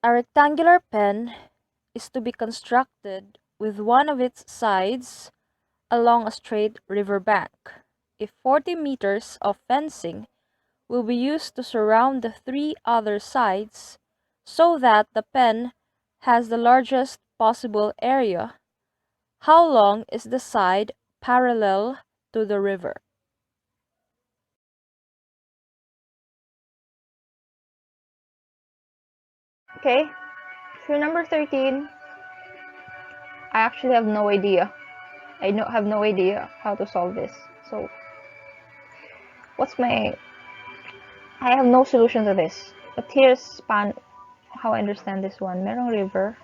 A rectangular pen is to be constructed with one of its sides along a straight river bank. If 40 meters of fencing will be used to surround the three other sides so that the pen has the largest possible area, how long is the side parallel to the river? Okay, so number 13, I actually have no idea. Have no idea how to solve this. So, what's my... I have no solution to this. But here's how I understand this one. Merong river.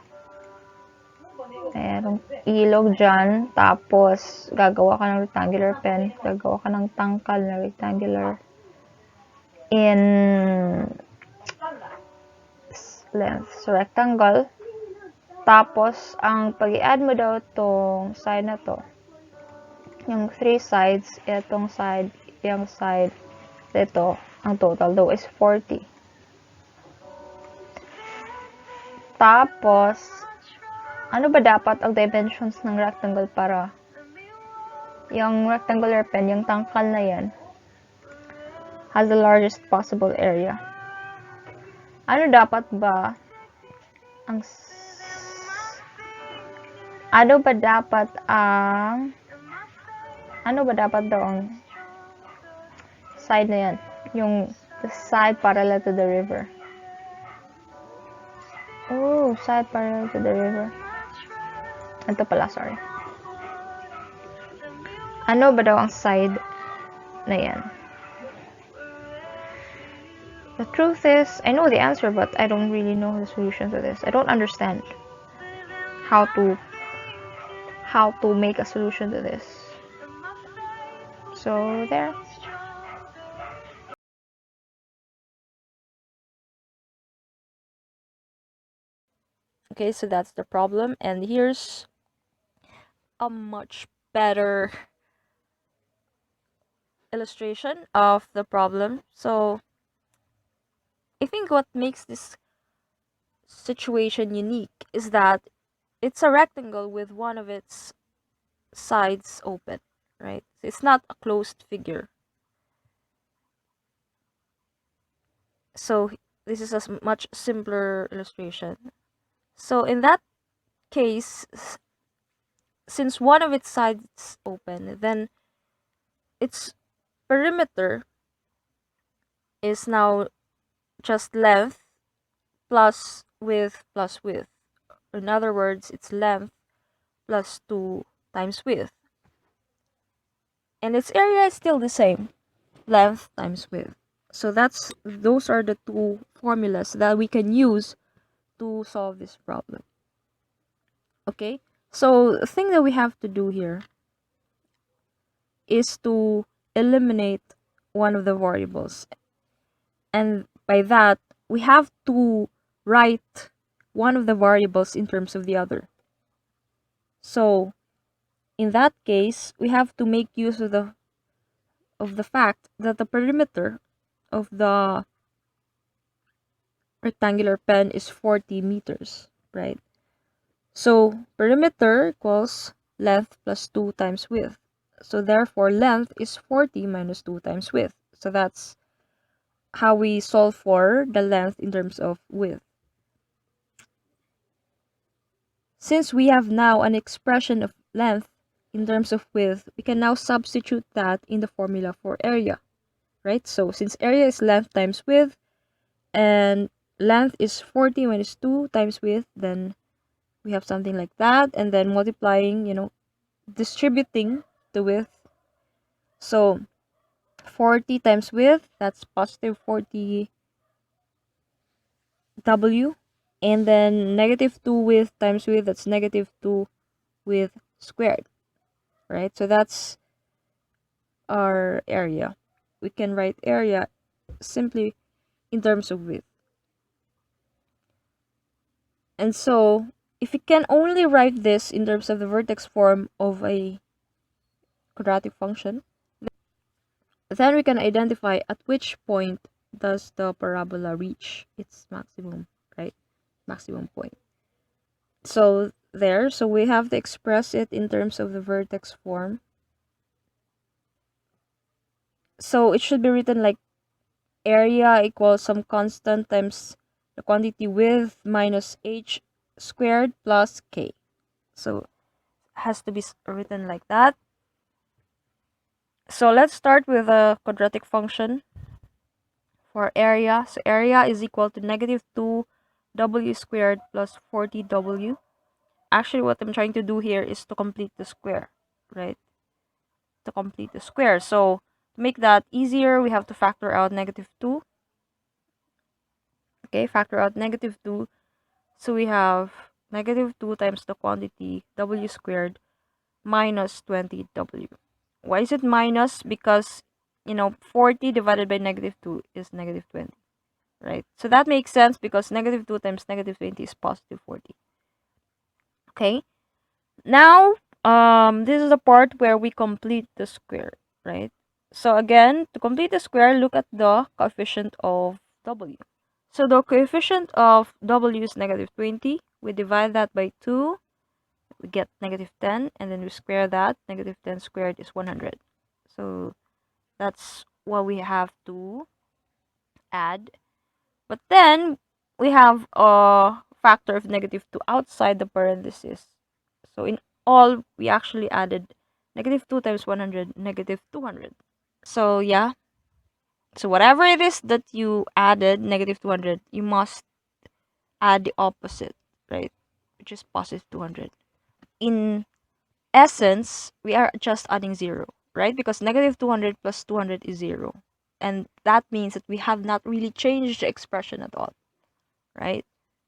Merong ilog dyan. Tapos, gagawa ka ng rectangular pen. Gagawa ka ng tangkal na rectangular in length. So, rectangle. Tapos, ang pag-i-add mo daw tong side na to. Yung three sides, itong side, yung side, ito, ang total daw is 40. Tapos, ano ba dapat ang dimensions ng rectangle para yung rectangular pen, yung tangkal na yan, has the largest possible area? Ano dapat ba ang ano ba dapat daw ang side na yan? Yung the side parallel to the river. Oh, side parallel to the river. Ito pala, sorry. Ano ba daw ang side na yan? The truth is, I know the answer, but I don't really know the solution to this. I don't understand how to make a solution to this. So, there. Okay, so that's the problem, and here's a much better illustration of the problem. So I think what makes this situation unique is that it's a rectangle with one of its sides open, right? It's not a closed figure. So this is a much simpler illustration. So in that case, since one of its sides open, then its perimeter is now just length plus width plus width. In other words, it's length plus 2 times width. And its area is still the same, length times width. So those are the two formulas that we can use to solve this problem. Okay? So the thing that we have to do here is to eliminate one of the variables. And by that, we have to write one of the variables in terms of the other. So in that case, we have to make use of the fact that the perimeter of the rectangular pen is 40 meters, right? So perimeter equals length plus 2 times width. So therefore, length is 40 minus 2 times width. So that's how we solve for the length in terms of width. Since we have now an expression of length in terms of width, we can now substitute that in the formula for area, right? So since area is length times width, and length is 40 minus 2 times width, then we have something like that, and then multiplying, distributing the width. So 40 times width, that's positive 40 w, and then negative 2 width times width, that's negative 2 width squared, right? So that's our area. We can write area simply in terms of width. And so if we can only write this in terms of the vertex form of a quadratic function, then we can identify at which point does the parabola reach its maximum, right? maximum point. So there, so we have to express it in terms of the vertex form. So it should be written like area equals some constant times the quantity width minus h squared plus k. So it has to be written like that. So let's start with a quadratic function for area. So area is equal to negative 2w squared plus 40w. Actually, what I'm trying to do here is to complete the square, right? To complete the square. So to make that easier, we have to factor out negative 2. Okay, factor out negative 2. So we have negative 2 times the quantity w squared minus 20w. Why is it minus? Because, 40 divided by negative 2 is negative 20, right? So that makes sense because negative 2 times negative 20 is positive 40. Okay, now this is the part where we complete the square, right? So again, to complete the square, look at the coefficient of w. So the coefficient of w is negative 20. We divide that by 2, we get negative 10, and then we square that. Negative 10 squared is 100. So that's what we have to add. But then we have a factor of negative 2 outside the parenthesis. So in all, we actually added negative 2 times 100, negative 200. So yeah, so whatever it is that you added, negative 200, you must add the opposite, right? Which is positive 200. In essence, we are just adding 0, right? Because negative 200 plus 200 is 0. And that means that we have not really changed the expression at all, right?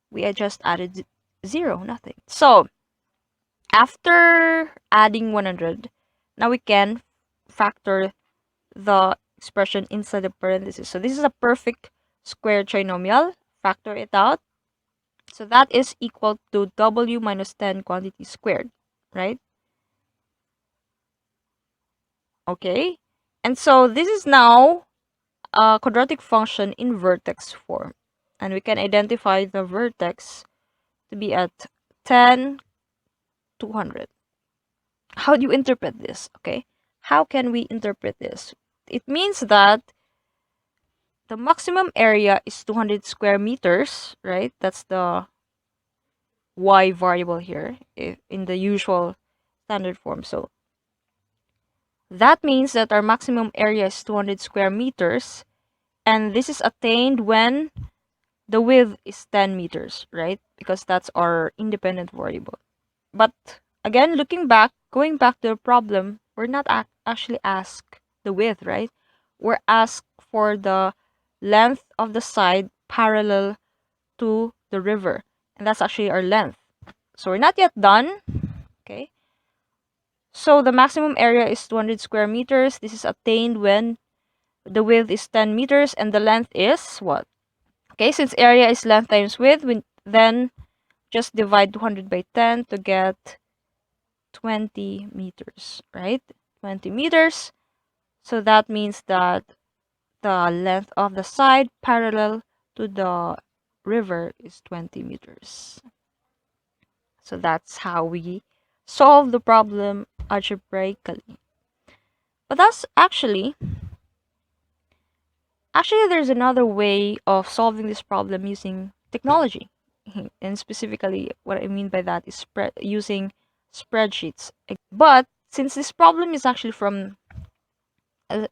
We had just added 0, nothing. So, after adding 100, now we can factor the expression inside the parentheses. So, this is a perfect square trinomial. Factor it out. So, that is equal to w minus 10 quantity squared, right? Okay. And so, this is now a quadratic function in vertex form. And we can identify the vertex to be at 10, 200. How do you interpret this? Okay. How can we interpret this? It means that the maximum area is 200 square meters, right? That's the y variable here in the usual standard form. So that means that our maximum area is 200 square meters, and this is attained when the width is 10 meters, right? Because that's our independent variable. But again, going back to the problem, we're not actually asked the width, right? We're asked for the length of the side parallel to the river. And that's actually our length. So we're not yet done. Okay. So the maximum area is 200 square meters. This is attained when the width is 10 meters and the length is what? Okay, since area is length times width, then just divide 200 by 10 to get 20 meters, right? 20 meters. So that means that the length of the side parallel to the river is 20 meters. So that's how we solve the problem algebraically. But that's actually there's another way of solving this problem using technology. And specifically what I mean by that is using spreadsheets. But since this problem is actually from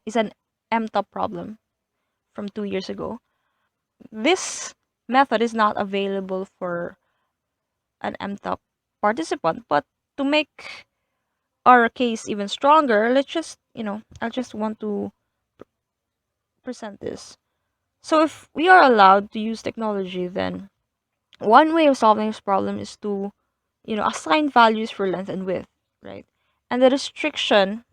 is an MTOP problem from 2 years ago, this method is not available for an MTOP participant. But to make our case even stronger, let's just, I just want to present this. So if we are allowed to use technology, then one way of solving this problem is to, assign values for length and width, right? And the restriction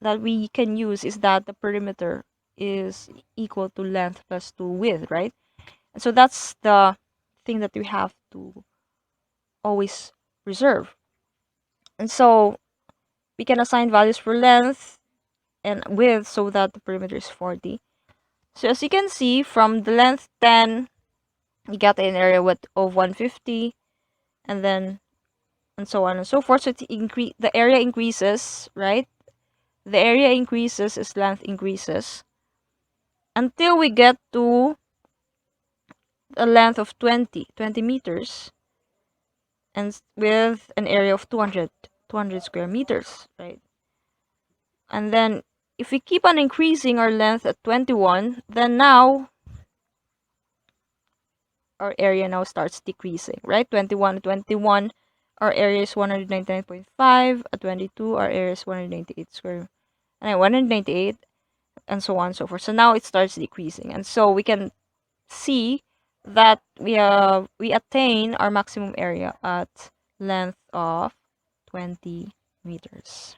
that we can use is that the perimeter is equal to length plus to width, right? And so that's the thing that we have to always reserve. And so we can assign values for length and width so that the perimeter is 40. So as you can see from the length 10 you get an area of 150, and then and so on and so forth. So the area increases, right? The area increases as length increases until we get to a length of 20 meters, and with an area of 200 square meters, right? And then if we keep on increasing our length at 21, then now our area now starts decreasing, right? 21, our area is 199.5. At 22, our area is 198 square, and 198, and so on and so forth. So now it starts decreasing, and so we can see that we attain our maximum area at length of 20 meters.